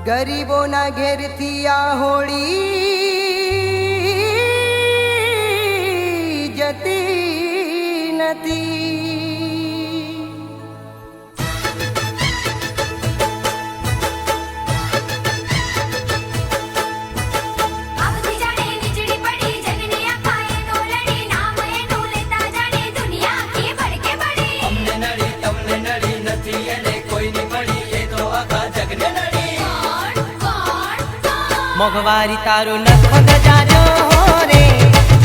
ગરીબોના ઘેરથી આ હોળી જતી નથી। મોઘવારી તારો નખો જાજો રે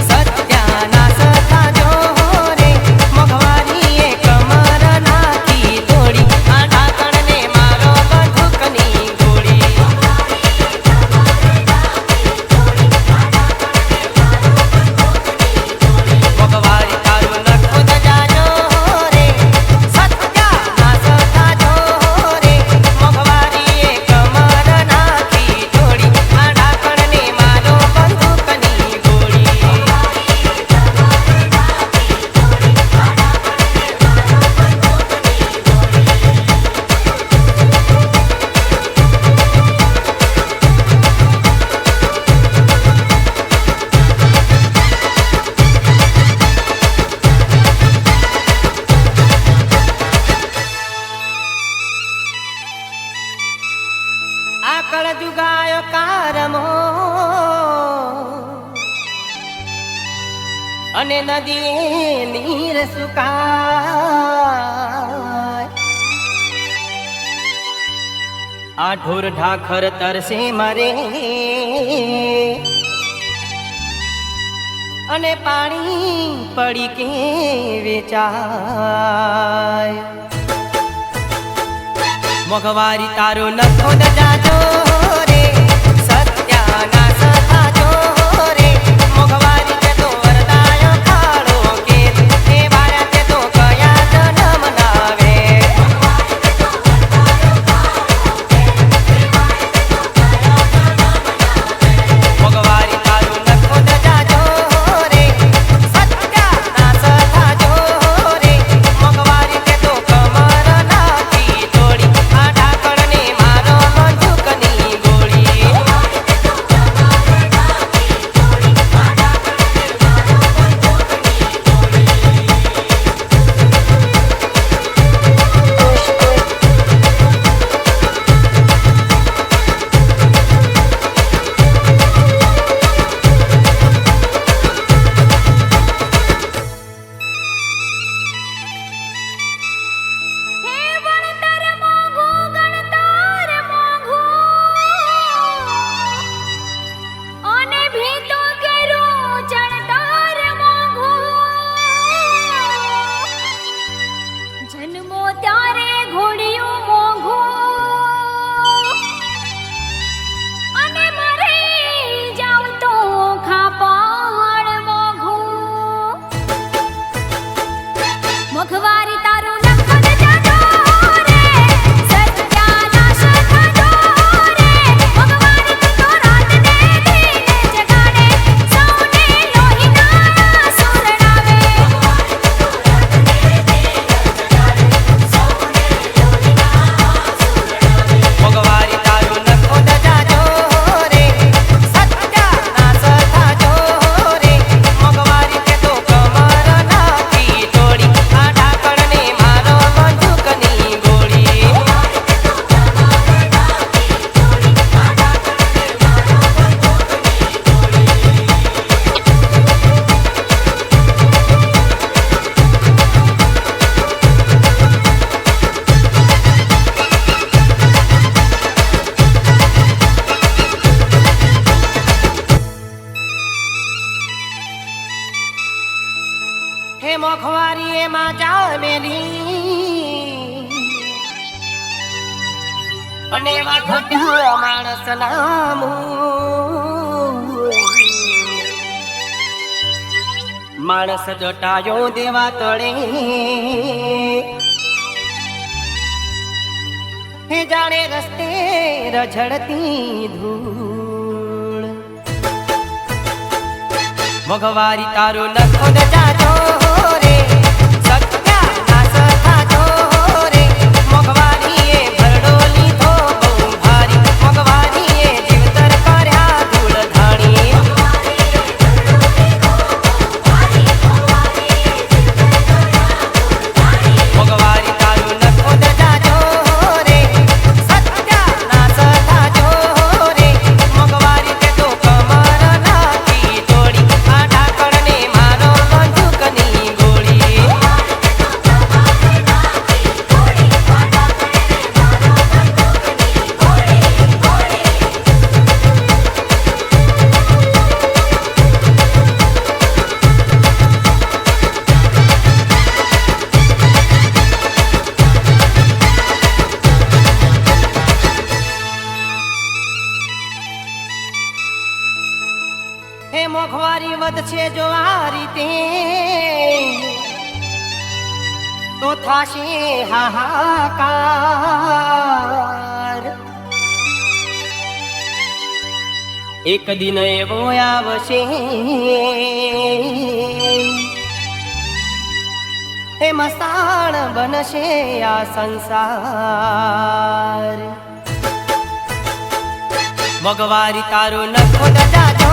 સત્યાનાશ થાજો રે મોઘવારી એ કમર નાખી તોડી આ ઢાંકણને મારો બંદૂકની ગોળી મોઘવારી તારો નખો જાજો રે સત્યાનાશ થાજો રે મોઘવારી એ કમર નાખી તોડી આકળ જુગાયો કારમો અને નદી નીર સુકાય આ ઢોર ઢાખર તરસે મરે અને પાણી પડી કે વેચાય મોઘવારી તારો નખો જાજો રે સત્યાનાશ થાજો રે મોઘવારી તે તો વરદાય ખાડો કે એ વાળા તે તો કયા જન્મ નાવે મોઘવારી તારો નખો જાજો રે સત્યાનાશ થાજો રે મોઘવારી તે તો કમર નાખી તોડી મોઘવારી તારો નખો જાજો રે સત્યાનાશ થાજો રે મોઘવારી તું તો રાત ને દિને જગાડે સૌને લોહીના સુરડાવે મોઘવારી તારો નખો જાજો રે સત્યાનાશ થાજો રે મોઘવારી તે તો કમર નાખી તોડી હે મોઘવારી એમાં જામેલી અને એમાં ઘટ્યો માણસ નામું માણસ જટાયો દેવા તળે હે જાણે રસ્તે રઝળતી ધૂળ મોઘવારી તારો નખો જાજો રે સત્યાનાશ વધશે જો આ રીતે તો થાશે હાહાકાર. એક દિન એવો આવશે એ મસ્તાણ બનશે આ સંસાર. મોંઘવારી તારો નખો ન જાજો